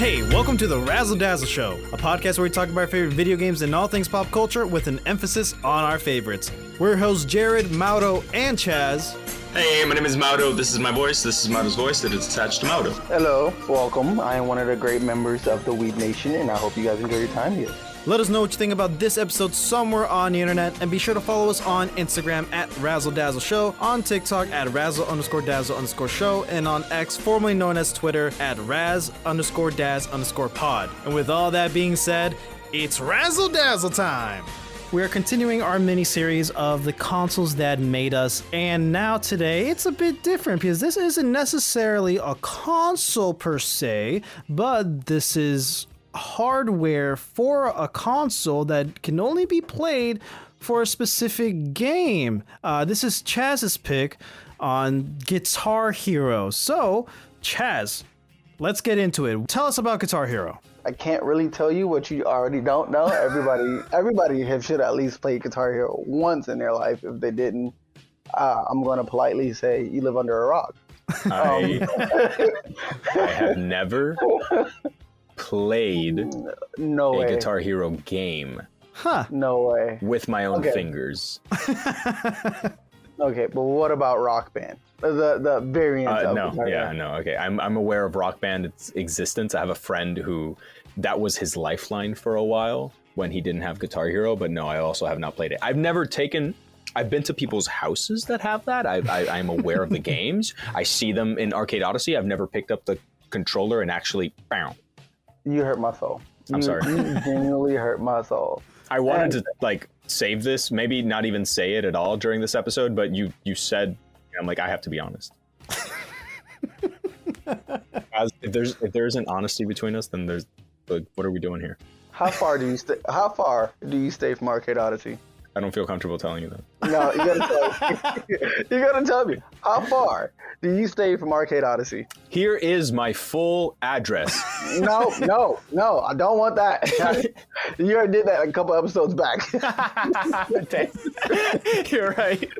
Hey, welcome to the Razzle Dazzle Show, a podcast where we talk about our favorite video games and all things pop culture with an emphasis on our favorites. We're hosts Jared, Mauro, and Chaz. Hey, my name is Mauro. This is my voice. This is Mauro's voice that is attached to Mauro. Hello, welcome. I am one of the great members of the Weeb Nation, and I hope you guys enjoy your time here. Let us know what you think about this episode somewhere on the internet, and be sure to follow us on Instagram at Razzle Dazzle Show, on TikTok at Razzle_Dazzle_Show, and on X, formerly known as Twitter, at Raz_Daz_Pod. And with all that being said, it's Razzle Dazzle time! We are continuing our mini-series of the consoles that made us, and now today it's a bit different because this isn't necessarily a console per se, but this is hardware for a console that can only be played for a specific game. This is Chaz's pick on Guitar Hero. So, Chaz, let's get into it. Tell us about Guitar Hero. I can't really tell you what you already don't know. Everybody should at least play Guitar Hero once in their life. If they didn't, I'm going to politely say you live under a rock. I have never played a Guitar Hero game. Huh. No way. With my own fingers. Okay, but what about Rock Band? The variant of Guitar Hero. No. Okay, I'm aware of Rock Band's existence. I have a friend who that was his lifeline for a while when he didn't have Guitar Hero, but no, I also have not played it. I've been to people's houses that have that. I'm aware of the games. I see them in Arcade Odyssey. I've never picked up the controller and actually, bam. You hurt my soul. I'm sorry. You genuinely hurt my soul. I wanted to save this, maybe not even say it at all during this episode, but you said, I'm like, I have to be honest. If there's an honesty between us, then there's what are we doing here? How far do you stay from Arcade Odyssey? I don't feel comfortable telling you that. No, you gotta tell me. How far do you stay from Arcade Odyssey? Here is my full address. No, I don't want that. You already did that a couple episodes back. You're right.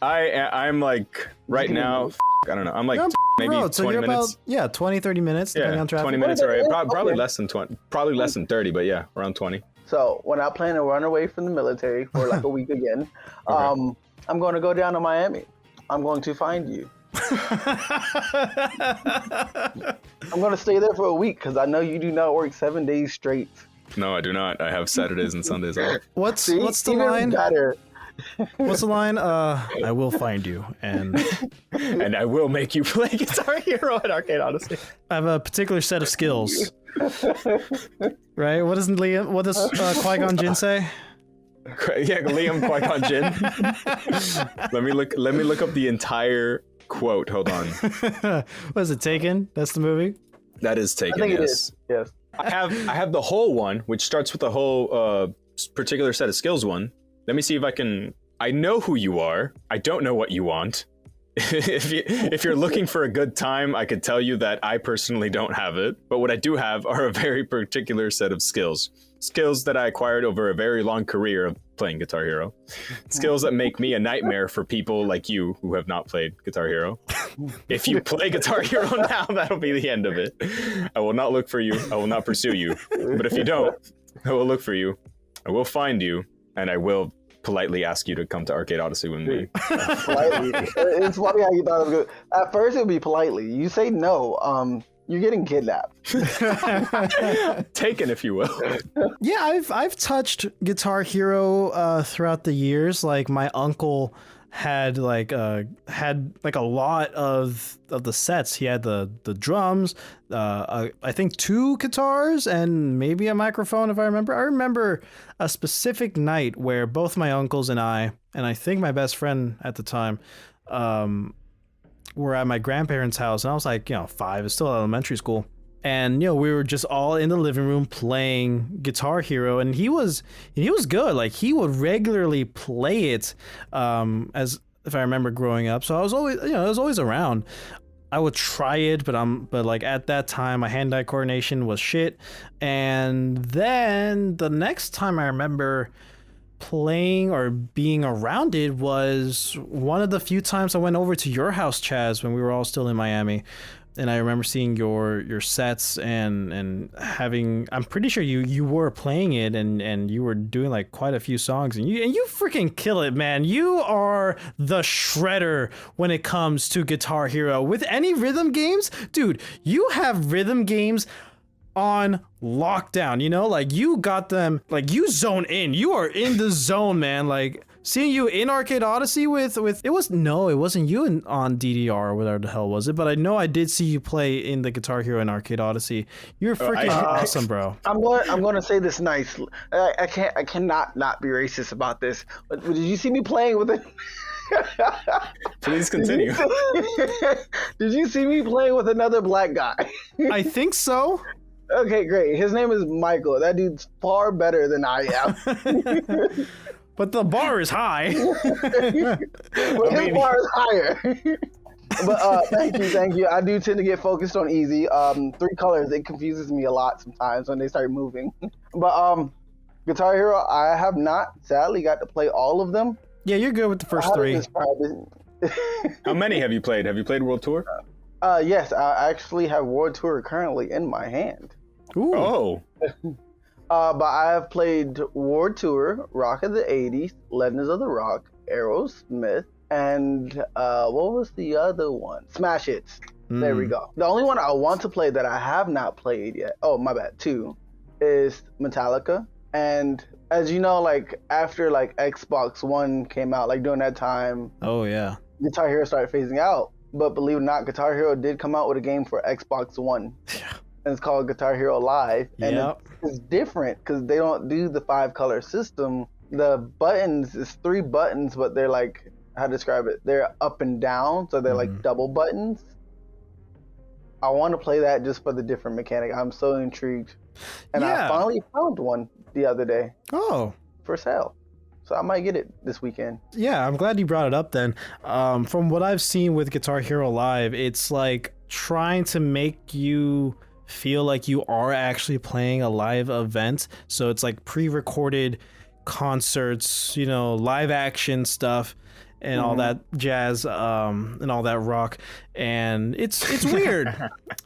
I'm like right now. I don't know. I'm like maybe 20 minutes. About 20, 30 minutes depending on traffic. 20 minutes, right? Probably less than 20. Probably less than 30, but yeah, around 20. So when I plan to run away from the military for like a week again, I'm going to go down to Miami. I'm going to find you. I'm going to stay there for a week because I know you do not work 7 days straight. No, I do not. I have Saturdays and Sundays off. What's the line? Better. What's the line? I will find you and I will make you play Guitar Hero at Arcade Odyssey. I have a particular set of skills. Right? What does Qui-Gon Jinn say? Yeah, Liam Qui-Gon Jinn. Let me look up the entire quote. Hold on. What is it, Taken? That's the movie? That is Taken, I think yes. It is. Yes. I have the whole one, which starts with the whole particular set of skills one. Let me see if I can. I know who you are. I don't know what you want. If you're looking for a good time, I could tell you that I personally don't have it. But what I do have are a very particular set of skills. Skills that I acquired over a very long career of playing Guitar Hero. Skills that make me a nightmare for people like you who have not played Guitar Hero. If you play Guitar Hero now, that'll be the end of it. I will not look for you. I will not pursue you. But if you don't, I will look for you. I will find you. And I will politely ask you to come to Arcade Odyssey with me. Politely. It's funny how you thought it was good. At first, it would be politely. You say no. You're getting kidnapped. Taken, if you will. Yeah, I've touched Guitar Hero throughout the years. Like my uncle had a lot of the sets. He had the drums, I think 2 guitars and maybe a microphone if I remember. I remember a specific night where both my uncles and I think my best friend at the time were at my grandparents' house, and I was like, 5, it's still elementary school. And we were just all in the living room playing Guitar Hero, and he was good. Like he would regularly play it, as if I remember growing up. So I was always around. I would try it, but like at that time, my hand-eye coordination was shit. And then the next time I remember playing or being around it was one of the few times I went over to your house, Chaz, when we were all still in Miami. And I remember seeing your sets and having, I'm pretty sure you were playing it and you were doing like quite a few songs and you freaking kill it, man. You are the shredder when it comes to Guitar Hero. With any rhythm games, dude, you have rhythm games on lockdown, you know, like you got them, like you zone in, you are in the zone, man. Like seeing you in Arcade Odyssey with it wasn't you on DDR or whatever the hell was it, but I know I did see you play in the Guitar Hero in Arcade Odyssey. You're freaking awesome, bro. I'm going to say this nice. I cannot not be racist about this. But did you see me playing with it? Please continue. Did you see me playing with another black guy? I think so. Okay, great. His name is Michael. That dude's far better than I am. But the bar is high. But his bar is higher. But thank you. I do tend to get focused on easy. 3 colors, it confuses me a lot sometimes when they start moving. But Guitar Hero, I have not sadly got to play all of them. Yeah, you're good with the first 3. How many have you played? Have you played World Tour? Yes, I actually have World Tour currently in my hand. Ooh. Oh. But I have played World Tour, Rock of the 80s, Legends of the Rock, Aerosmith, and what was the other one? Smash Hits. There we go. The only one I want to play that I have not played yet, oh my bad, 2, is Metallica. And as you know, like after like Xbox One came out, like during that time, oh yeah, Guitar Hero started phasing out. But believe it or not, Guitar Hero did come out with a game for Xbox One. Yeah. And it's called Guitar Hero Live. And it's different because they don't do the 5-color system. The buttons is 3 buttons, but they're like, how to describe it? They're up and down, so they're like double buttons. I want to play that just for the different mechanic. I'm so intrigued. And I finally found one the other day. Oh. For sale. So I might get it this weekend. Yeah, I'm glad you brought it up then. From what I've seen with Guitar Hero Live, it's like trying to make you feel like you are actually playing a live event. So it's like pre-recorded concerts, you know, live action stuff and all that jazz and all that rock. And it's weird.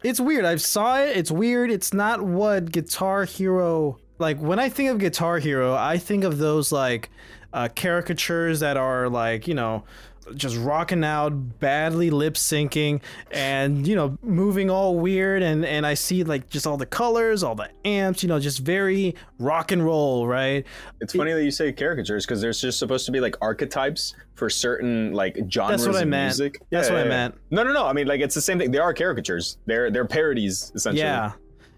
It's weird. I saw it. It's weird. It's not what Guitar Hero... Like, when I think of Guitar Hero, I think of those, like, caricatures that are, like, you know, just rocking out, badly lip syncing, and, you know, moving all weird. And I see, like, just all the colors, all the amps, you know, just very rock and roll, right? It's funny that you say caricatures, because there's just supposed to be, like, archetypes for certain, like, genres of music. That's what I meant. No. I mean, like, it's the same thing. They are caricatures. They're parodies, essentially. Yeah.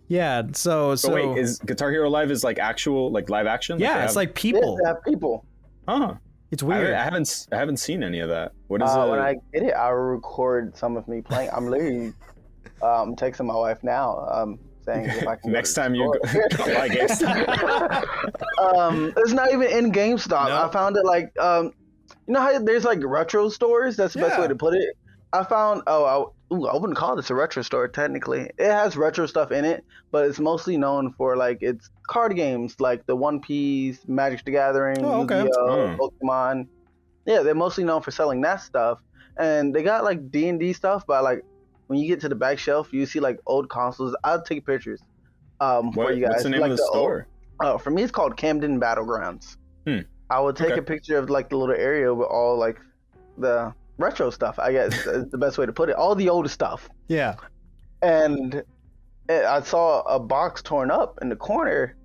Yeah, so wait, is Guitar Hero Live is like actual, like live action? Yeah, like it's like people. Yes, they have people. Huh. It's weird. I haven't seen any of that. What is it? When I get it, I'll record some of me playing. I'm literally texting my wife now, saying if I can. Next time you go buy GameStop. It's not even in GameStop. No? I found it like you know how there's like retro stores. That's the best way to put it. I found I wouldn't call this a retro store technically. It has retro stuff in it, but it's mostly known for like its card games, like the One Piece, Magic the Gathering, Yu-Gi-Oh, Pokemon. Yeah, they're mostly known for selling that stuff, and they got like D&D stuff. But like when you get to the back shelf, you see like old consoles. I'll take pictures for you guys. What's the name like of the store? For me, it's called Camden Battlegrounds. I would take a picture of like the little area with all like the retro stuff, I guess is the best way to put it. All the older stuff. Yeah. And I saw a box torn up in the corner,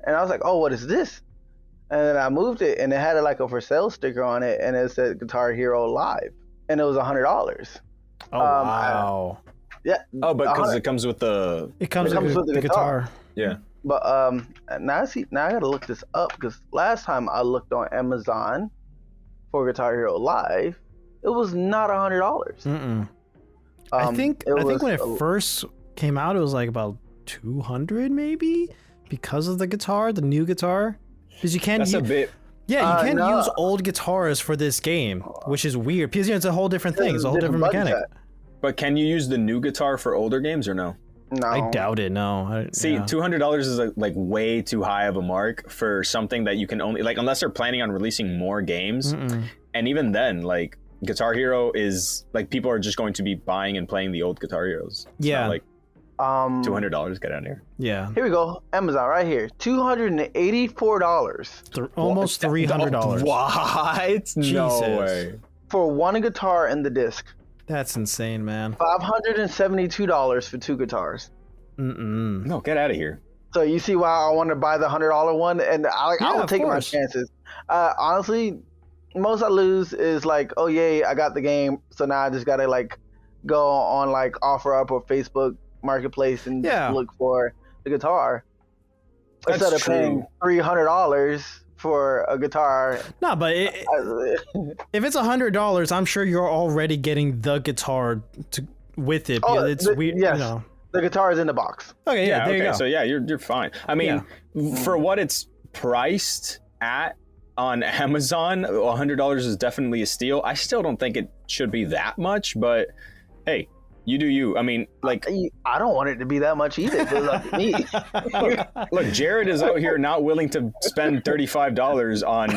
and I was like, "Oh, what is this?" And then I moved it, and it had like a for sale sticker on it, and it said Guitar Hero Live, and it was $100. Oh wow. Yeah. Oh, but because it comes with the with the guitar. Yeah. But now I gotta look this up because last time I looked on Amazon for Guitar Hero Live, it was not $100. I think when it first came out, it was like about 200 maybe because of the new guitar. Because you can't. That's a bit. Yeah, you can't use old guitars for this game, which is weird. Because it's a whole different thing. It's a whole different mechanic. But can you use the new guitar for older games or no? No, I doubt it. No. See, Yeah. $200 is like way too high of a mark for something that you can only like unless they're planning on releasing more games. And even then, like Guitar Hero is like people are just going to be buying and playing the old Guitar Heroes. It's not like $200. Get out of here. Yeah. Here we go. Amazon right here. $284 Almost $300. What? No way. for one guitar and the disc. That's insane, man. $572 for 2 guitars. No, get out of here. So you see why I want to buy the $100 one, and I will take my chances. Honestly, most I lose is like, oh yay, I got the game, so now I just gotta like go on like OfferUp or Facebook Marketplace and look for the guitar instead of paying $300 for a guitar. No, but if it's $100, I'm sure you're already getting the guitar with it. Oh, it's weird. Yes. You know. The guitar is in the box. Okay, yeah, there you go. So yeah, you're fine. I mean, for what it's priced at on Amazon, $100 is definitely a steal. I still don't think it should be that much, but hey, you do you. I mean, like, I don't want it to be that much either. Good luck to me. Look, Jared is out here not willing to spend $35 on the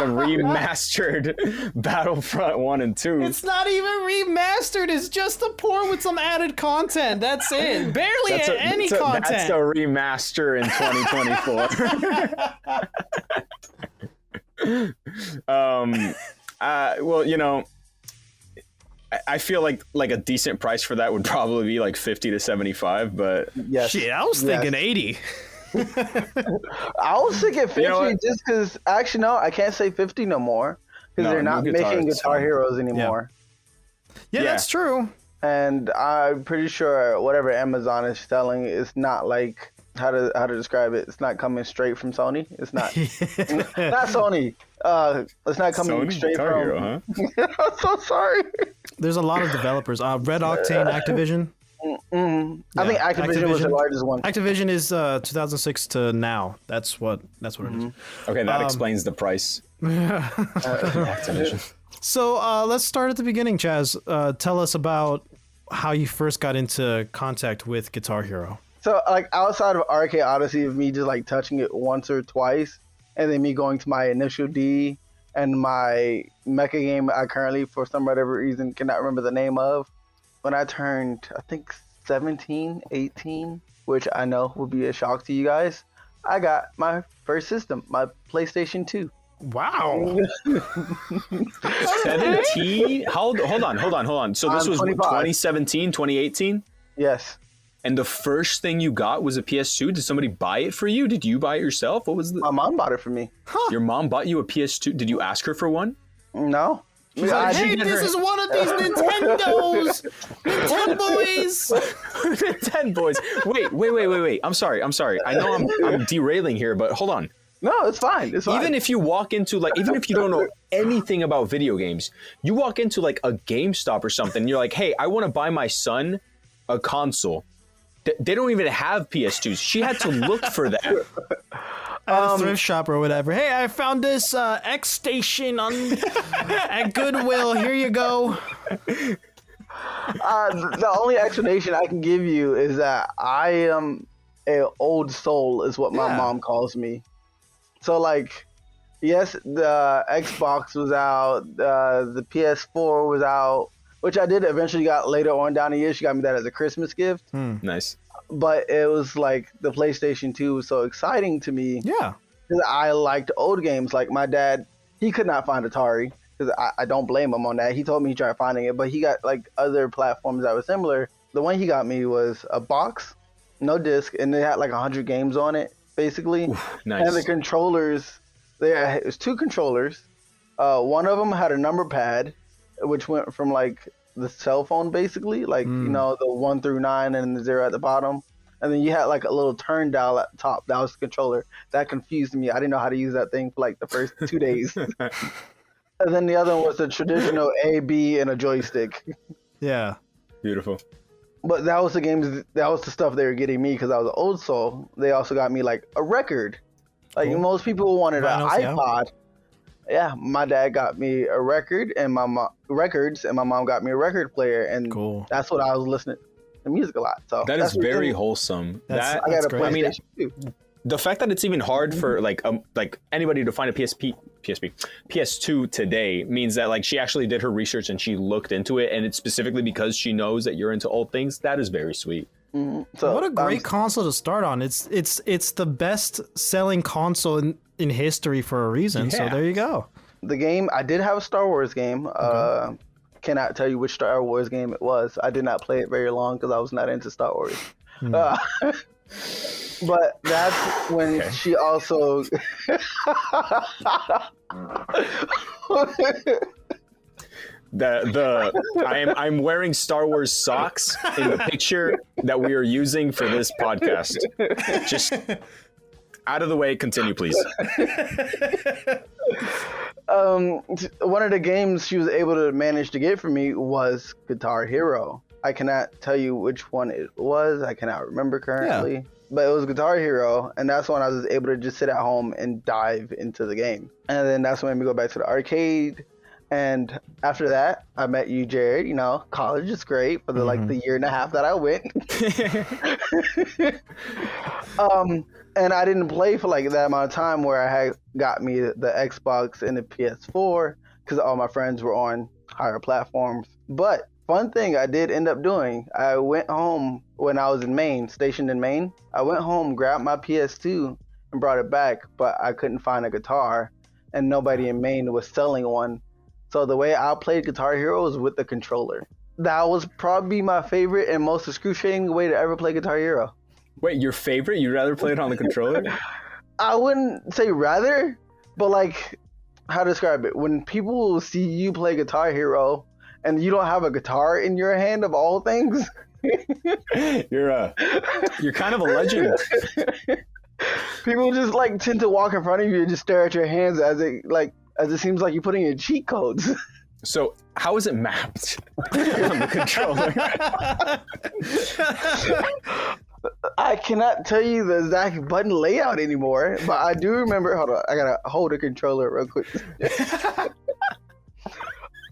remastered Battlefront 1 and 2. It's not even remastered. It's just a port with some added content. That's it. Barely any content. That's a remaster in 2024. Well, you know, I feel like a decent price for that would probably be like 50 to 75, but shit, I was thinking 80. I was thinking 50 just because actually no, I can't say 50 no more because they're not making Guitar Heroes anymore. Yeah, that's true. And I'm pretty sure whatever Amazon is selling is not like how to describe it. It's not coming straight from Sony. It's not not Sony. It's not coming straight Guitar from. Hero, huh? I'm so sorry. There's a lot of developers. Red Octane, Activision. I think Activision was the largest one. Activision is 2006 to now. That's what it is. Okay, that explains the price. Activision. So let's start at the beginning, Chaz. Tell us about how you first got into contact with Guitar Hero. So like outside of Arcade Odyssey, of me just like touching it once or twice, and then me going to my Initial D and my mecha game I currently, for some whatever reason, cannot remember the name of. When I turned, I think 17, 18, which I know will be a shock to you guys, I got my first system, my PlayStation 2. Wow. 17? Hold on. So this was 2017, 2018? Yes. And the first thing you got was a PS2? Did somebody buy it for you? Did you buy it yourself? What was the... My mom bought it for me. Huh. Your mom bought you a PS2? Did you ask her for one? No. She's like, hey, this is one of these Nintendos. Nintendoboys. Nintendoboys. Wait. I'm sorry. I know I'm derailing here, but hold on. No, it's fine. It's fine. Even if you walk into even if you don't know anything about video games, you walk into like a GameStop or something, and you're like, hey, I want to buy my son a console. They don't even have PS2s. She had to look for that. At a thrift shop or whatever. Hey, I found this X Station at Goodwill. Here you go. The only explanation I can give you is that I am an old soul, is what my mom calls me. So, like, yes, the Xbox was out, the PS4 was out, which I did eventually got later on down the year. She got me that as a Christmas gift. Nice. But it was like the PlayStation 2 was so exciting to me. Yeah. Because I liked old games. Like my dad, he could not find Atari. Because I don't blame him on that. He told me he tried finding it, but he got like other platforms that were similar. The one he got me was a box, no disc, and it had like 100 games on it, basically. Oof, nice. And the controllers, it was 2 controllers. One of them had a number pad, which went from like the cell phone, basically, like you know, the 1 through 9 and the 0 at the bottom, and then you had like a little turn dial at the top. That was the controller. That confused me. I didn't know how to use that thing for like the first 2 days. And then the other one was the traditional A, B, and a joystick. Yeah. Beautiful. But that was the games. That was the stuff they were getting me because I was an old soul. They also got me like a record. Like most people wanted an iPod. Yeah, my dad got me a record and my mom got me a record player, and that's what I was listening. the music a lot. So that is very wholesome. That's I got a great. PlayStation too. The fact that it's even hard for like anybody to find a PS2 today means that like she actually did her research and she looked into it, and it's specifically because she knows that you're into old things. That is very sweet. So What a great console to start on. It's the best selling console in history for a reason. So Yeah. there you go. the game, I did have a Star Wars game. Cannot tell you which Star Wars game it was. I did not play it very long because I was not into Star Wars. But that's when she also. I'm wearing Star Wars socks in the picture that we are using for this podcast. Just out of the way, continue, please. One of the games she was able to manage to get for me was Guitar Hero. I cannot tell you which one it was. I cannot remember currently. Yeah. But it was Guitar Hero, and that's when I was able to just sit at home and dive into the game. And then that's when we go back to the arcade. And after that, I met you, Jared. You know, college is great for the the year and a half that I went. And I didn't play for like that amount of time where I had got me the Xbox and the PS4 because all my friends were on higher platforms. But fun thing I did end up doing, I went home when I was in Maine, stationed in Maine. I went home, grabbed my PS2 and brought it back, but I couldn't find a guitar and nobody in Maine was selling one. So the way I played Guitar Hero was with the controller. That was probably my favorite and most excruciating way to ever play Guitar Hero. Wait, your favorite? You'd rather play it on the controller? I wouldn't say rather, but like, how to describe it? When people see you play Guitar Hero and you don't have a guitar in your hand of all things. You're kind of a legend. People just like tend to walk in front of you and just stare at your hands as it seems like you're putting in cheat codes. So how is it mapped on the controller? I cannot tell you the exact button layout anymore, but I do remember. Hold on, I gotta hold the controller real quick.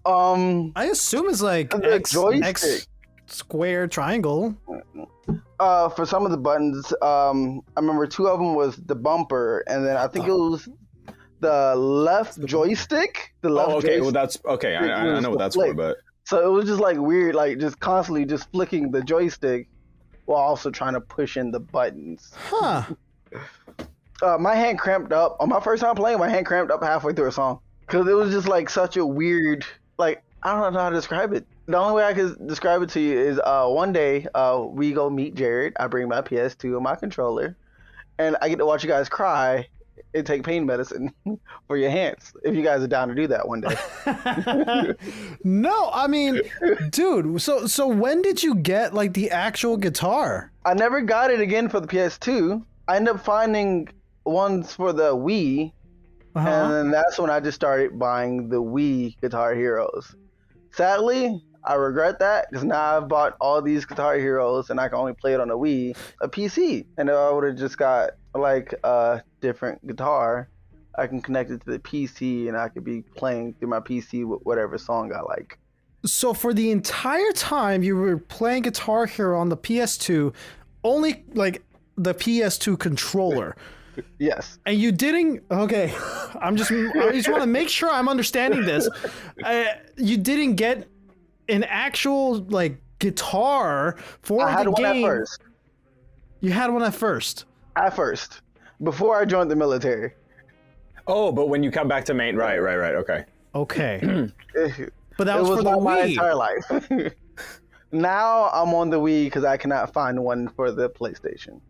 I assume it's like X square triangle. For some of the buttons, I remember two of them was the bumper, and then I think it was the left joystick. The left. Oh, okay. Joystick. Well, that's okay. I know what that's for, but so it was just like weird, like just constantly just flicking the joystick while also trying to push in the buttons. Huh. My hand cramped up on my first time playing. My hand cramped up halfway through a song because it was just like such a weird, like I don't know how to describe it. The only way I could describe it to you is one day we go meet Jared. I bring my PS2 and my controller, and I get to watch you guys cry and take pain medicine for your hands. If you guys are down to do that one day. No, I mean, dude. So when did you get like the actual guitar? I never got it again for the PS2. I ended up finding ones for the Wii, and then that's when I just started buying the Wii Guitar Heroes. Sadly, I regret that because now I've bought all these Guitar Heroes and I can only play it on a Wii, a PC. And if I would have just got like a different guitar, I can connect it to the PC and I could be playing through my PC with whatever song I like. So for the entire time you were playing Guitar Hero on the PS2, only like the PS2 controller. Yes. And you didn't. Okay, I just want to make sure I'm understanding this. You didn't get an actual like guitar for I had the one game. at first. You had one at first. At first, before I joined the military. oh, but when you come back to Maine, right, okay. Okay. But that It was was for the not my Wii. entire life. Now I'm on the Wii because I cannot find one for the PlayStation.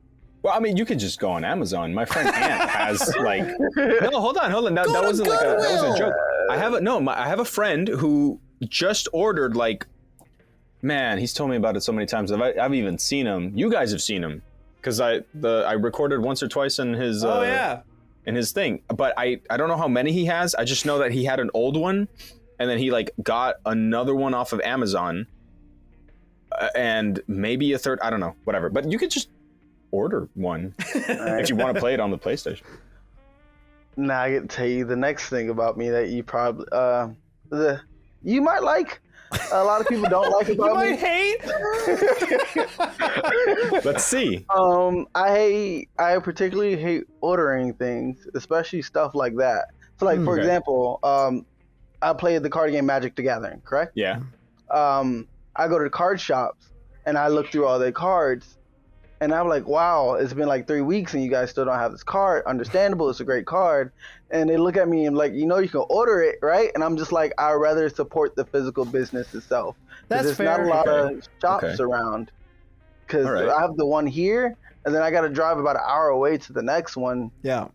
Well, I mean, you could just go on Amazon. My friend Ant has like. No, hold on. That wasn't like that wasn't a joke. I have a friend who just ordered like. Man, he's told me about it so many times. I've even seen him. You guys have seen him because I recorded once or twice in his. In his thing, but I don't know how many he has. I just know that he had an old one, and then he like got another one off of Amazon, and maybe a third. I don't know, whatever. But you could just order one if you want to play it on the PlayStation. Now I get to tell you the next thing about me that you probably you might like. a lot of people don't like You about might me. hate. Let's see. I particularly hate ordering things, especially stuff like that. So, like for Okay. example, I played the card game Magic the Gathering, correct? Yeah. I go to the card shops and I look through all their cards, and I'm like, wow, it's been like 3 weeks and you guys still don't have this card. Understandable, it's a great card. And they look at me and like, you know, you can order it, right? And I'm just like, I'd rather support the physical business itself. 'Cause That's there's fair. not a lot Okay. of shops Okay. around. Because All right. I have the one here, and then I got to drive about an hour away to the next one. Yeah.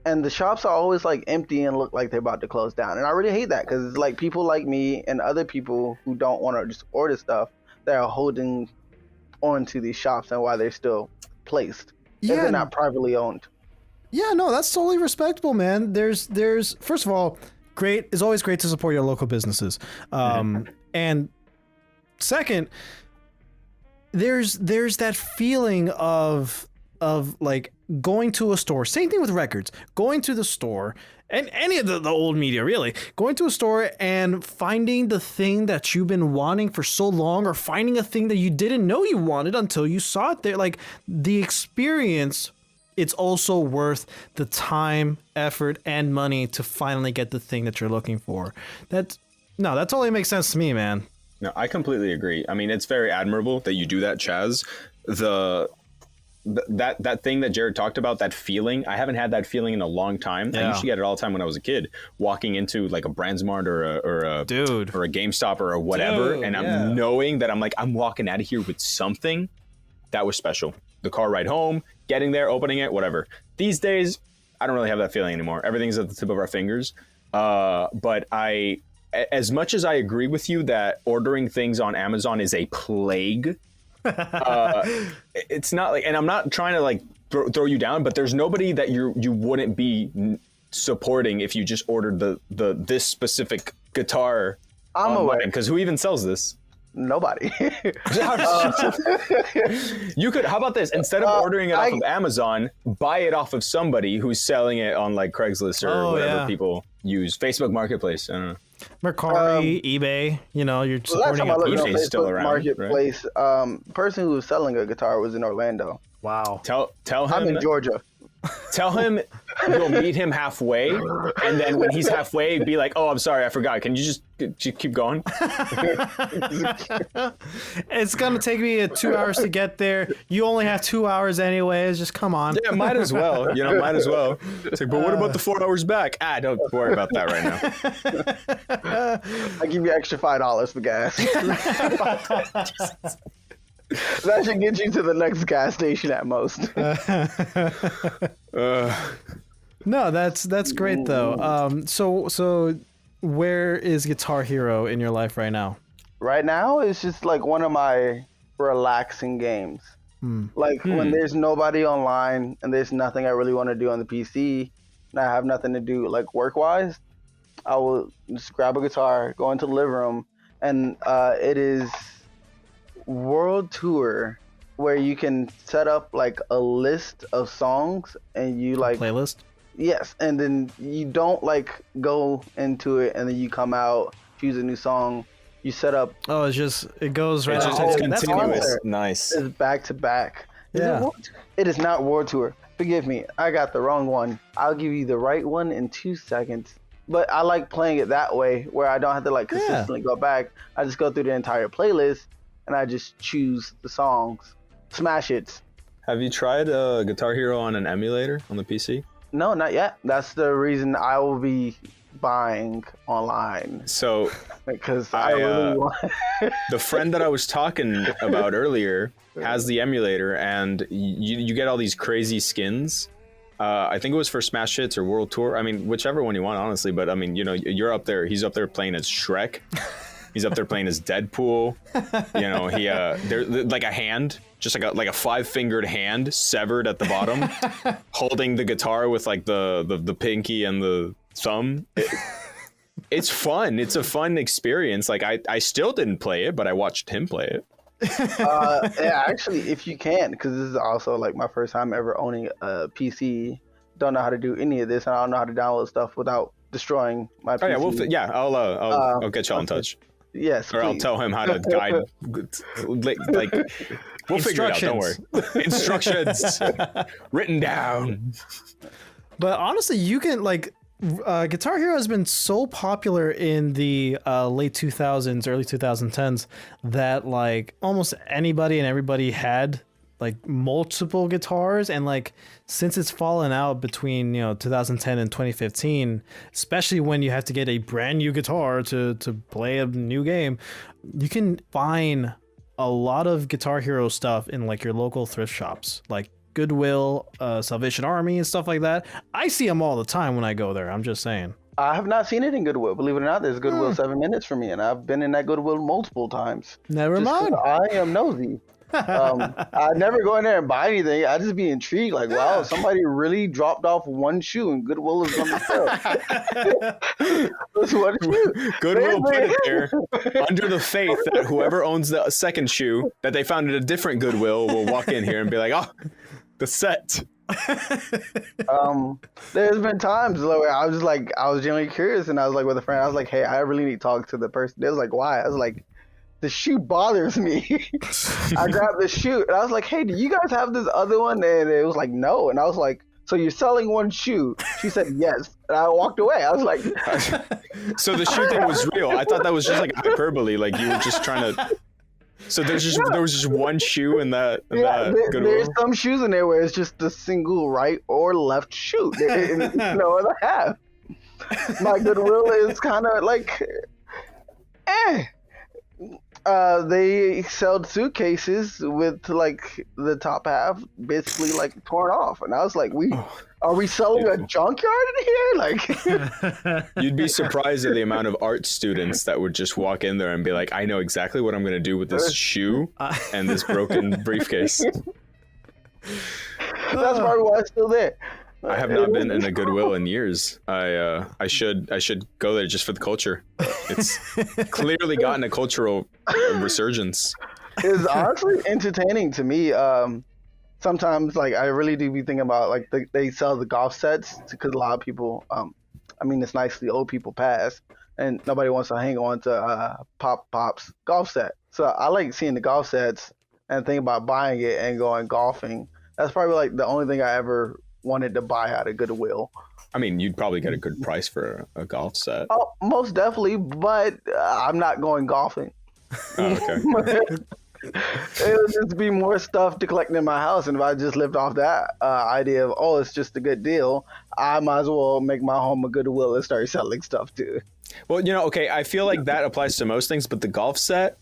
And the shops are always like empty and look like they're about to close down. And I really hate that because it's like people like me and other people who don't want to just order stuff that are holding on to these shops and why they're still placed. If Yeah. they're not privately owned. Yeah, no, that's totally respectable, man. There's first of all, great. It's always great to support your local businesses. And second, there's that feeling of like going to a store. Same thing with records. Going to the store and any of the old media, really. Going to a store and finding the thing that you've been wanting for so long, or finding a thing that you didn't know you wanted until you saw it there. Like the experience, it's also worth the time, effort, and money to finally get the thing that you're looking for. That totally makes sense to me, man. No, I completely agree. I mean, it's very admirable that you do that, Chaz. That thing that Jared talked about, that feeling, I haven't had that feeling in a long time. I Yeah. used to get it all the time when I was a kid, walking into like a Brandsmart or a Dude. or a GameStop or a whatever, Dude, and I'm yeah. knowing that I'm walking out of here with something that was special. The car ride home, getting there, opening it, whatever. These days, I don't really have that feeling anymore. Everything's at the tip of our fingers. But as much as I agree with you that ordering things on Amazon is a plague, it's not like, and I'm not trying to like throw you down, but there's nobody that you wouldn't be supporting if you just ordered this specific guitar I'm aware. because who even sells this? Nobody. You could, how about this? Instead of ordering it off of Amazon, buy it off of somebody who's selling it on like Craigslist or whatever people use. Facebook Marketplace. I don't know. Mercari, eBay, you know, you're The last supporting time I looked on eBay's still Facebook around, Marketplace, person who was selling a guitar was in Orlando. Wow. Tell I'm him in Georgia. Tell him you'll meet him halfway, and then when he's halfway, be like, "Oh, I'm sorry, I forgot. Can you just keep going?" It's gonna take me 2 hours to get there. You only have 2 hours anyways. Just come on. Yeah, might as well. You know, might as well. It's like, but what about the 4 hours back? Don't worry about that right now. I give you extra $5 for gas. That should get you to the next gas station at most. No, that's great though. So where is Guitar Hero in your life right now? Right now, it's just like one of my relaxing games. Like when there's nobody online and there's nothing I really want to do on the PC, and I have nothing to do like work-wise, I will just grab a guitar, go into the living room, and it is World Tour, where you can set up like a list of songs and you like Playlist? yes, and then you don't like go into it and then you come out, choose a new song, you set up. Oh, it goes right. It's on. just That's continuous. cool. Nice. It's back to back. Yeah. It is not World Tour. Forgive me, I got the wrong one. I'll give you the right one in 2 seconds. But I like playing it that way, where I don't have to like consistently go back. I just go through the entire playlist and I just choose the songs, smash hits. Have you tried Guitar Hero on an emulator on the PC? No, not yet. That's the reason I will be buying online, So because I really want. the friend that I was talking about earlier has the emulator, and you get all these crazy skins. I think it was for Smash Hits or World Tour. I mean, whichever one you want, honestly. But I mean, you know, you're up there. He's up there playing as Shrek. He's up there playing as Deadpool. You know, there's like a hand, just like a 5-fingered hand severed at the bottom, holding the guitar with like the pinky and the thumb. It's fun. It's a fun experience. Like I still didn't play it, but I watched him play it. Yeah, actually, if you can, because this is also like my first time ever owning a PC. Don't know how to do any of this, and I don't know how to download stuff without destroying my PC. Oh yeah, I'll get y'all in touch. Yes, Or I'll please. tell him how to guide. Like we'll figure it out. Don't worry. Instructions written down. But honestly, you can like Guitar Hero has been so popular in the late 2000s, early 2010s that like almost anybody and everybody had like multiple guitars, and like since it's fallen out between 2010 and 2015, especially when you have to get a brand new guitar to play a new game, you can find a lot of Guitar Hero stuff in like your local thrift shops, like Goodwill, Salvation Army, and stuff like that. I see them all the time when I go there. I'm just saying. I have not seen it in Goodwill. Believe it or not, there's Goodwill 7 minutes from me, and I've been in that Goodwill multiple times. Never Just 'cause mind. I am nosy. I never go in there and buy anything. I just be intrigued, like, wow, somebody really dropped off one shoe and Goodwill is on the sale. That's one shoe. Goodwill put it there under the faith that whoever owns the second shoe that they found at a different Goodwill will walk in here and be like, oh, the set. There's been times where I was genuinely curious, and I was like with a friend, I was like, hey, I really need to talk to the person. They was like, why? I was like, the shoe bothers me. I grabbed the shoe and I was like, hey, do you guys have this other one? And it was like, no. And I was like, so you're selling one shoe? She said, yes. And I walked away. I was like, so the shoe thing was real. I thought that was just like hyperbole. Like you were just trying to. So there was just one shoe in that. There's some shoes in there where it's just a single right or left shoe. There's no other half. My Goodwill is kind of like, they sell suitcases with like the top half basically like torn off, and I was like, are we selling a junkyard in here? Like, you'd be surprised at the amount of art students that would just walk in there and be like, I know exactly what I'm going to do with this shoe and this broken briefcase. That's probably why it's still there. I have not been in a Goodwill in years. I should go there just for the culture. It's clearly gotten a cultural resurgence. It's honestly entertaining to me. Sometimes, like, I really do be thinking about, like, they sell the golf sets because a lot of people, I mean, it's nice the old people pass, and nobody wants to hang on to Pop's golf set. So I like seeing the golf sets and think about buying it and going golfing. That's probably, like, the only thing I ever wanted to buy out of Goodwill. I mean, you'd probably get a good price for a golf set. Oh, most definitely, but I'm not going golfing. Oh, okay. It'll just be more stuff to collect in my house, and if I just lived off that idea of, oh, it's just a good deal, I might as well make my home a Goodwill and start selling stuff too. Well, okay, I feel like that applies to most things, but the golf set,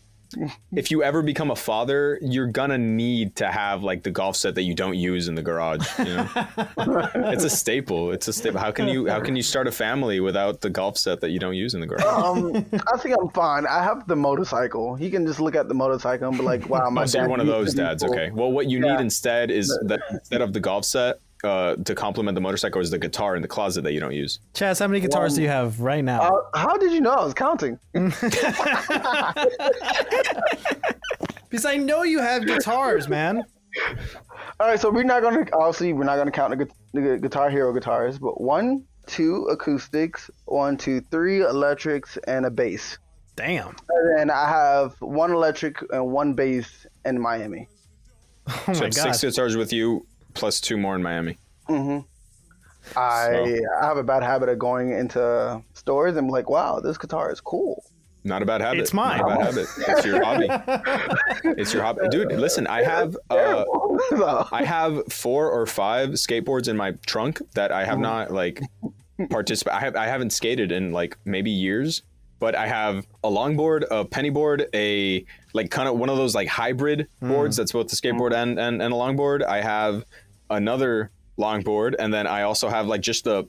if you ever become a father, you're gonna need to have like the golf set that you don't use in the garage. It's a staple. It's a staple. How can you start a family without the golf set that you don't use in the garage? I think I'm fine. I have the motorcycle. He can just look at the motorcycle and be like, "Wow, my dad." So you're one of those dads. Okay. Well, what you need instead is that instead of the golf set, to complement the motorcycle, is the guitar in the closet that you don't use. Chaz, how many guitars do you have right now? How did you know I was counting? Because I know you have guitars, man. All right, so we're not gonna count the Guitar Hero guitars, but 1, 2 acoustics, 1, 2, 3 electrics, and a bass. Damn. And then I have 1 electric and 1 bass in Miami. Oh my So god. 6 guitars with you, plus 2 more in Miami. Mm-hmm. I have a bad habit of going into stores and be like, wow, this guitar is cool. Not a bad habit. It's mine. Not a bad habit. It's your hobby. It's your hobby, dude. Listen, I have 4 or 5 skateboards in my trunk that I have not like participated. I haven't skated in like maybe years, but I have a longboard, a pennyboard, a like kind of one of those like hybrid boards that's both the skateboard and a longboard. I have another longboard, and then I also have like just the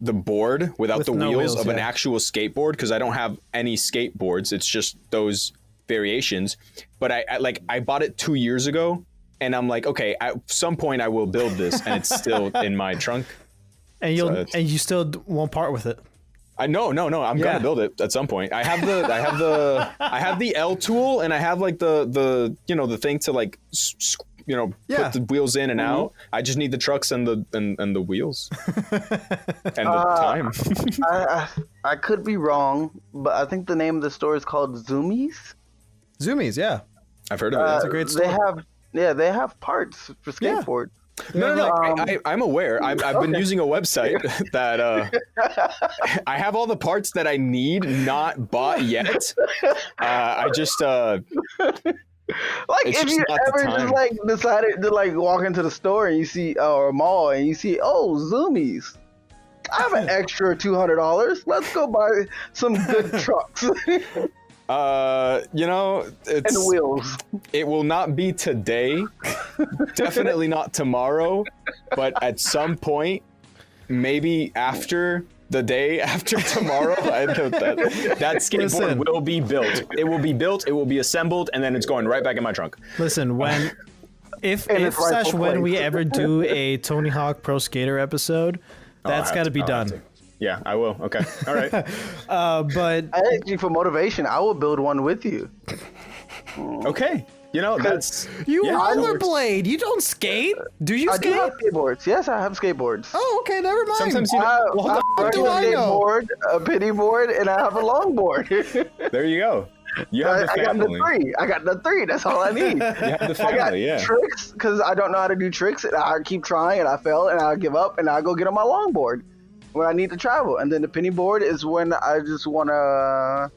board without the wheels of an actual skateboard, because I don't have any skateboards. It's just those variations. But I bought it 2 years ago, and I'm like, okay, at some point I will build this, and it's still in my trunk. And you still won't part with it. No, I'm gonna build it at some point. I have the L tool, and I have like the thing to like put the wheels in and out. I just need the trucks and the wheels and the time. I could be wrong, but I think the name of the store is called Zoomies. Zoomies, yeah. I've heard of it. It's a great store. They have parts for skateboards. No. I'm aware. I've been using a website that I have all the parts that I need, not bought yet. I just like if you ever just like decided to like walk into the store and you see or a mall and you see Zoomies. I have an extra $200. Let's go buy some good trucks. It's, and wheels. It will not be today, definitely not tomorrow, but at some point, maybe after the day after tomorrow, that skateboard will be built. It will be built, it will be assembled, and then it's going right back in my trunk. Listen, when we ever do a Tony Hawk Pro Skater episode, that's got to be done. Yeah, I will. Okay. All right. But I asked you for motivation. I will build one with you. Okay. That's... You rollerblade. You don't skate. Do you skate? I do have skateboards. Yes, I have skateboards. Oh, okay. Never mind. Sometimes you I have a skateboard, a penny board, and I have a longboard. There you go. You have the family. I got the three. That's all I need. You have the family, I got tricks because I don't know how to do tricks, and I keep trying, and I fail, and I give up, and I go get on my longboard when I need to travel. And then the penny board is when I just want to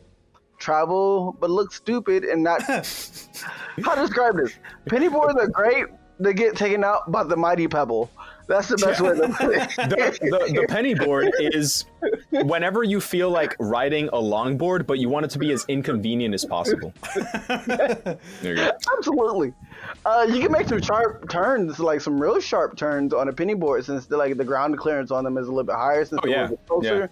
travel but look stupid and not... How to describe this? Penny boards are great. They get taken out by the mighty pebble. That's the best way to put it. The penny board is whenever you feel like riding a longboard, but you want it to be as inconvenient as possible. There you go. Absolutely. You can make some sharp turns, like some real sharp turns on a penny board, since the ground clearance on them is a little bit higher, since they're a little bit closer.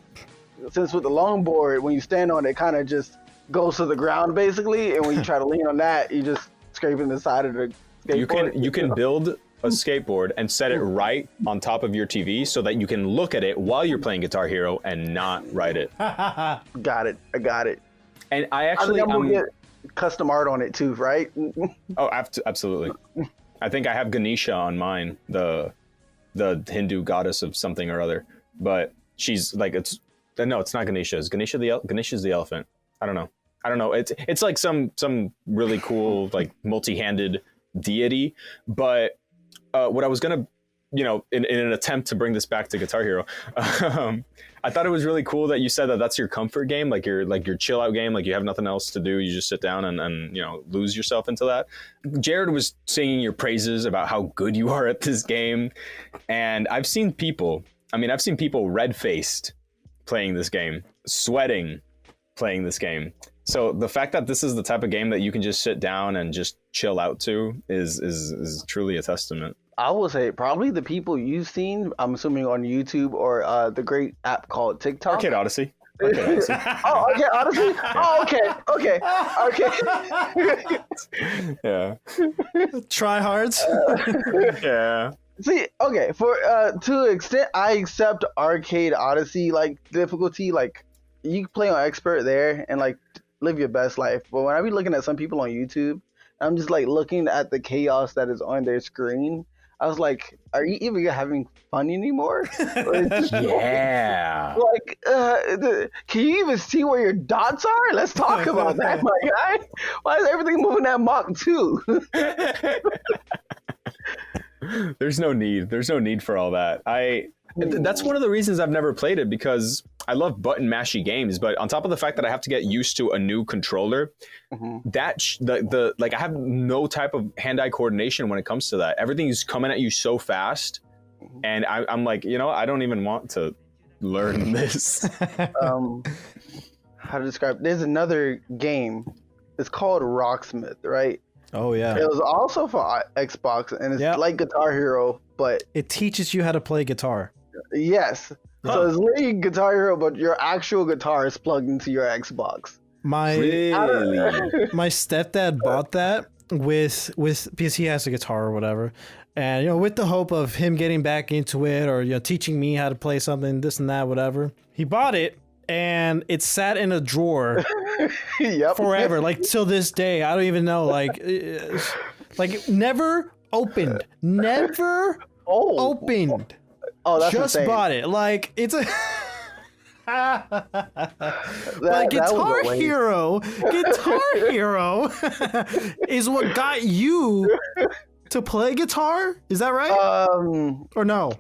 Yeah. Since with the longboard, when you stand on it, kind of just goes to the ground basically, and when you try to lean on that, you just scraping the side of the skateboard. You can build a skateboard and set it right on top of your TV so that you can look at it while you're playing Guitar Hero and not ride it. Got it. I got it. And I'm gonna get custom art on it too, right? Oh, absolutely. I think I have Ganesha on mine, the Hindu goddess of something or other. But she's like, it's not Ganesha. Is Ganesha's the elephant? I don't know. It's like some really cool like multi-handed deity. But what I was gonna, in an attempt to bring this back to Guitar Hero, I thought it was really cool that you said that that's your comfort game, like your chill out game, like you have nothing else to do, you just sit down and lose yourself into that. Jared was singing your praises about how good you are at this game, and I've seen people red-faced playing this game, sweating playing this game. So the fact that this is the type of game that you can just sit down and just chill out to is truly a testament. I will say probably the people you've seen, I'm assuming on YouTube or the great app called TikTok. Arcade Odyssey. Oh, okay, Odyssey. Oh, okay. Yeah. Tryhards. Yeah. See, okay, for to an extent, I accept Arcade Odyssey like difficulty. Like you can play on expert there and like live your best life. But when I be looking at some people on YouTube, I'm just like looking at the chaos that is on their screen. I was like, are you even having fun anymore? Yeah. Like, can you even see where your dots are? Let's talk about that, my guy. Why is everything moving at Mach 2? There's no need for all that. That's one of the reasons I've never played it, because I love button mashy games, but on top of the fact that I have to get used to a new controller, I have no type of hand-eye coordination when it comes to that. Everything's coming at you so fast, and I'm like, I don't even want to learn this. How to describe? There's another game. It's called Rocksmith, right? Oh yeah. It was also for Xbox, and it's like Guitar Hero, but it teaches you how to play guitar. Yes. Huh. So it's literally Guitar Hero, but your actual guitar is plugged into your Xbox. My stepdad bought that with because he has a guitar or whatever, and with the hope of him getting back into it or teaching me how to play something, this and that, whatever. He bought it. And it sat in a drawer forever, like till this day. I don't even know, like never opened, opened. Oh, that's just insane. bought it. Like it's a. But Guitar Hero is what got you to play guitar? Is that right? Or no?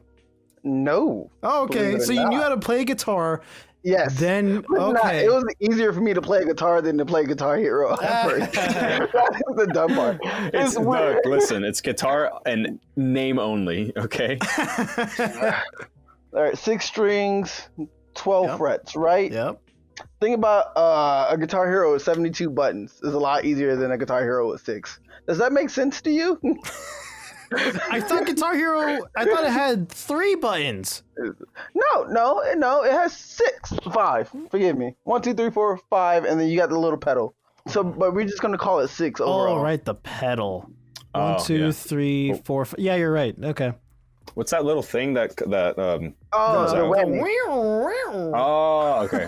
No. Oh, okay. So you knew how to play guitar. Yes. Then, okay. It was easier for me to play guitar than to play Guitar Hero at first. That's the dumb part. Look, listen, it's guitar and name only, okay? All right, 6 strings, 12 frets, right? Yep. Think about a Guitar Hero with 72 buttons is a lot easier than a Guitar Hero with 6. Does that make sense to you? I thought Guitar Hero, it had 3 buttons. No, it has 5. Forgive me. 1, 2, 3, 4, 5, and then you got the little pedal. So, but we're just gonna call it 6 overall. Oh, right, the pedal. 1, 2, 3, 4, 5. Yeah, you're right. Okay. What's that little thing that the whammy. Oh, okay.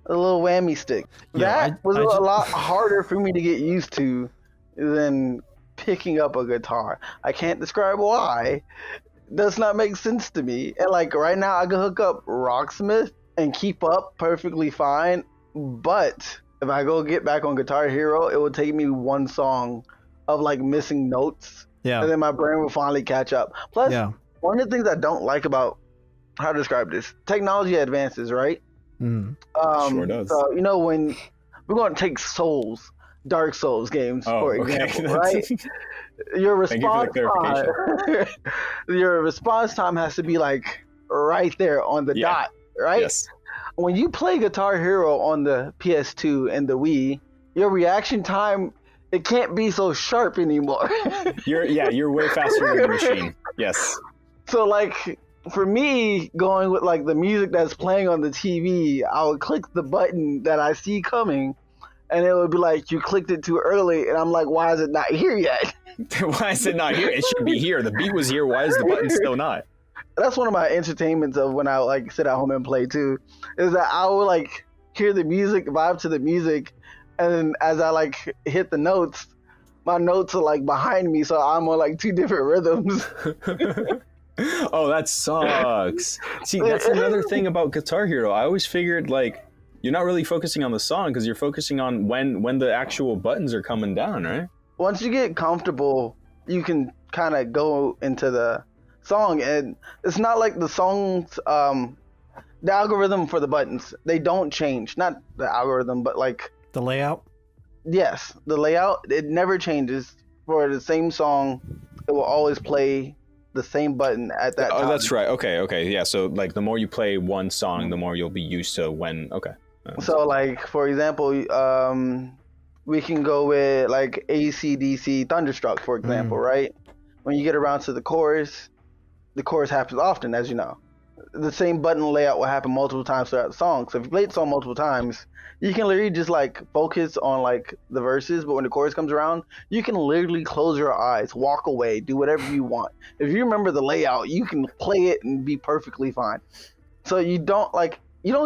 A little whammy stick. That was a lot harder for me to get used to than picking up a guitar. I can't describe why. Does not make sense to me. And like right now I can hook up Rocksmith and keep up perfectly fine, but if I go get back on Guitar Hero, it would take me one song of like missing notes. Yeah. And then my brain will finally catch up. Plus, one of the things I don't like about how to describe this, technology advances, right? Sure does. So, when we're going to take Dark Souls games, for example, right? Your response time has to be like right there on the dot, right? Yes. When you play Guitar Hero on the PS2 and the Wii, your reaction time, it can't be so sharp anymore. You're way faster than the machine. Yes. So like for me, going with like the music that's playing on the TV, I would click the button that I see coming, and it would be like, you clicked it too early, and I'm like, why is it not here yet? Why is it not here? It should be here. The beat was here. Why is the button still not? That's one of my entertainments of when I like sit at home and play too, is that I would like hear the music, vibe to the music, and then as I like hit the notes, my notes are like behind me, so I'm on like 2 different rhythms. Oh, that sucks. See, that's another thing about Guitar Hero. I always figured like you're not really focusing on the song because you're focusing on when the actual buttons are coming down, right? Once you get comfortable, you can kind of go into the song, and it's not like the songs, the algorithm for the buttons, they don't change. Not the algorithm, but like the layout. Yes, the layout, it never changes. For the same song, it will always play the same button at that time. Oh, that's right. Okay. Yeah, so like the more you play one song, the more you'll be used to when. Okay. So like for example, we can go with like AC/DC Thunderstruck, for example, right? When you get around to the chorus happens often, as you know. The same button layout will happen multiple times throughout the song. So if you play the song multiple times, you can literally just like focus on like the verses, but when the chorus comes around, you can literally close your eyes, walk away, do whatever you want. If you remember the layout, you can play it and be perfectly fine. So you don't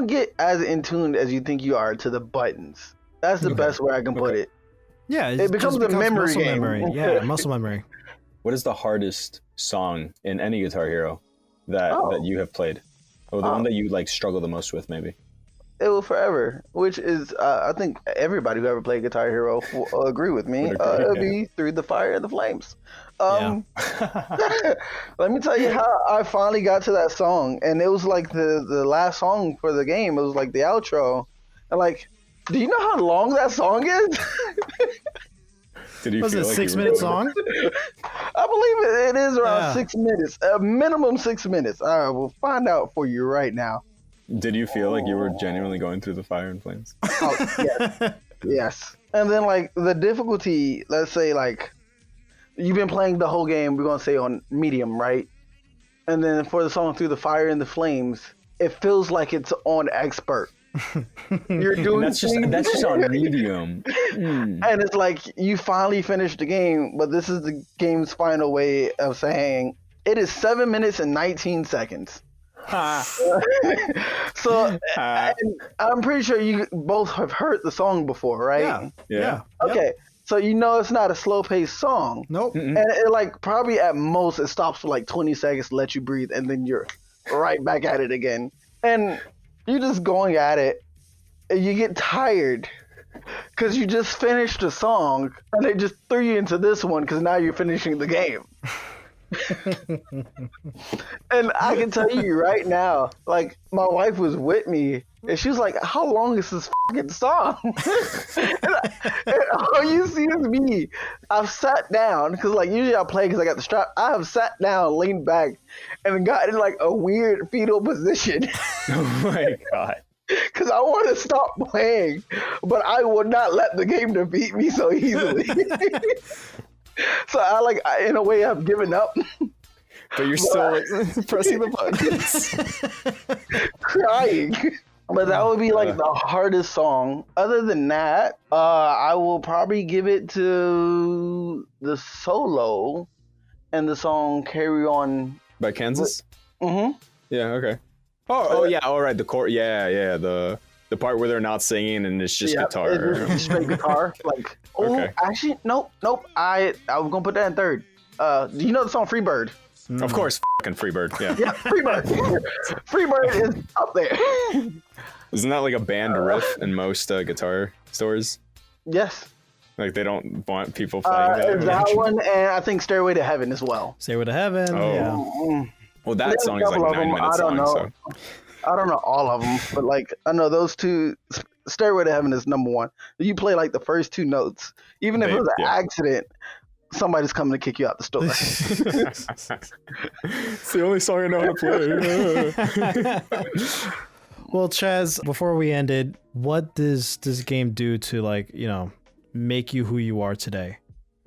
get as in tune as you think you are to the buttons. That's the best way I can put it. Yeah, it becomes a memory game. Yeah, muscle memory. What is the hardest song in any Guitar Hero that you have played? Or the one that you like struggle the most with, maybe? It will forever, which is I think everybody who ever played Guitar Hero will agree with me. It'll be Through the Fire and the Flames. Let me tell you how I finally got to that song, and it was like the last song for the game. It was like the outro, and like, do you know how long that song is? Was it a 6-minute song? I believe it is around 6 minutes, a minimum 6 minutes. All right, we'll find out for you right now. Did you feel like you were genuinely going through the fire and flames? Oh, yes. Yes. And then like the difficulty, let's say like you've been playing the whole game, we're going to say on medium, right? And then for the song Through the Fire and the Flames, it feels like it's on expert. You're doing that's just on medium. And it's like you finally finished the game, but this is the game's final way of saying it is 7 minutes and 19 seconds. So I'm pretty sure you both have heard the song before, right? Yeah. Okay, so you know it's not a slow-paced song. Nope. And it like probably at most it stops for like 20 seconds to let you breathe, and then you're right back at it again. And you're just going at it, and you get tired because you just finished a song, and they just threw you into this one because now you're finishing the game. And I can tell you right now, like, my wife was with me, and she was like, "How long is this fucking song?" and all you see is me. I've sat down because, like, usually I play because I got the strap. I have sat down, leaned back, and got in like a weird fetal position. Oh my god. Because I want to stop playing, but I will not let the game defeat me so easily. So in a way, I've given up. But you're still like, pressing the buttons. Crying. But that would be like the hardest song. Other than that, I will probably give it to the solo and the song "Carry On" By Kansas? Mm-hmm. Yeah, okay. Oh yeah, all right. The chord, yeah. The part where they're not singing and it's just guitar. It's just straight guitar. Like, Okay. Actually, nope. I was gonna put that in third. Do you know the song "Free Bird"? Of course, fucking Freebird. Yeah. Yeah, Free Bird. Free Bird is up there. Isn't that like a banned riff in most guitar stores? Yes. Like they don't want people playing that. That one, and I think "Stairway to Heaven" as well. Stairway to Heaven. Oh. Yeah. Well, that song is like 9 minutes long. So. I don't know all of them, but like I know those two. "Stairway to Heaven" is number one. You play like the first two notes, even if it was an accident. Somebody's coming to kick you out the store. It's the only song I know how to play. Well, Chaz, before we ended, what does this game do to, like, you know, make you who you are today?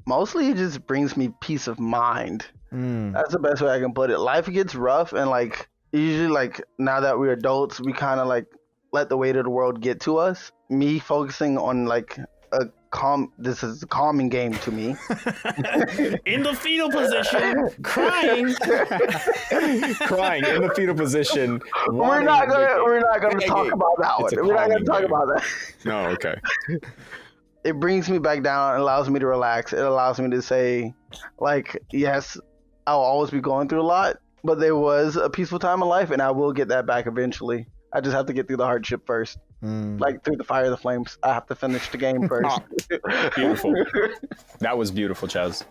Mostly it just brings me peace of mind. That's the best way I can put it. Life gets rough, and like usually, like now that we're adults, we kind of like let the weight of the world get to us. Me focusing on like this is a calming game to me. In the fetal position, crying In the fetal position. We're not gonna talk about that one. We're not gonna talk about that. No, okay. It brings me back down. It allows me to relax. It allows me to say, like, yes, I'll always be going through a lot, but there was a peaceful time in life, and I will get that back eventually. I just have to get through the hardship first. Like through the fire of the flames. I have to finish the game first. Beautiful. That was beautiful, Chaz.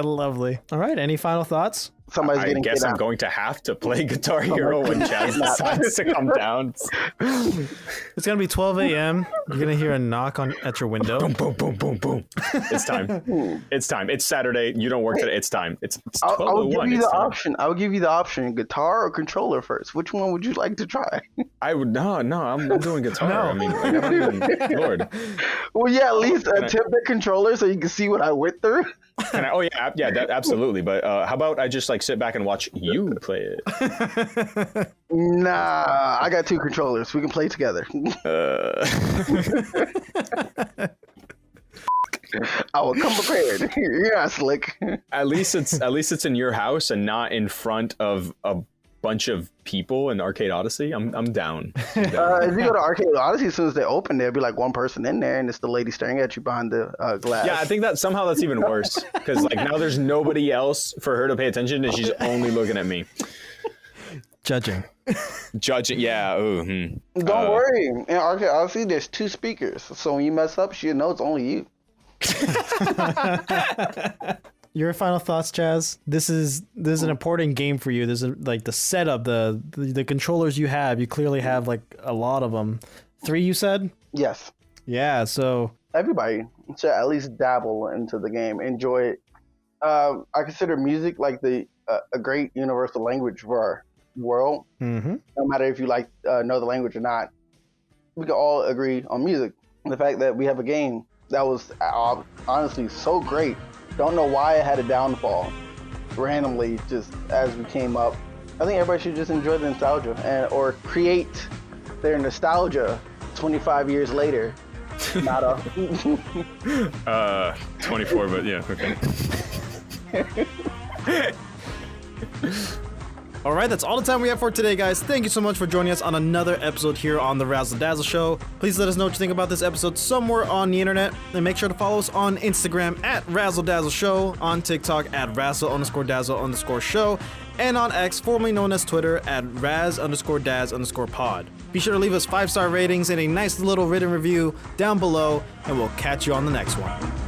Lovely. All right. Any final thoughts? Somebody's I getting guess I'm going to have to play Guitar Hero when Chaz decides to come down. It's going to be 12 a.m. You're going to hear a knock at your window. Boom, boom, boom, boom, boom. It's time. It's time. It's Saturday. You don't work today. It's time. It's 12:01. I'll give you the option. I'll give you the option: guitar or controller first. Which one would you like to try? I would no. I'm doing guitar. No. I mean, like, I don't even, Lord. Well, yeah, at least attempt the controller so you can see what I went through. Absolutely. But how about I just like sit back and watch you play it? Nah, I got two controllers. We can play together. I will come prepared. You're not slick. At least it's in your house and not in front of a bunch of people in Arcade Odyssey. I'm down. If you go to Arcade Odyssey, as soon as they open, there'll be like one person in there, and it's the lady staring at you behind the glass. Yeah, I think that somehow that's even worse because like now there's nobody else for her to pay attention, and she's only looking at me. Judging. Yeah. Don't worry. In Arcade Odyssey, there's two speakers, so when you mess up, she'll know it's only you. Your final thoughts, Chaz? This is an important game for you. This is like the setup, the controllers you have. You clearly have like a lot of them. 3, you said? Yes. Yeah. So everybody should at least dabble into the game, enjoy it. I consider music like a great universal language for our world. Mm-hmm. No matter if you like know the language or not, we can all agree on music. The fact that we have a game that was honestly so great. Don't know why it had a downfall randomly just as we came up. I think everybody should just enjoy the nostalgia or create their nostalgia 25 years later. Not a 24, but yeah, okay. All right, that's all the time we have for today, guys. Thank you so much for joining us on another episode here on the Razzle Dazzle Show. Please let us know what you think about this episode somewhere on the internet, and make sure to follow us on Instagram at Razzle Dazzle Show, on TikTok at Razzle_Dazzle_Show, and on X, formerly known as Twitter, at Raz_Daz_pod. Be sure to leave us 5-star ratings and a nice little written review down below, and we'll catch you on the next one.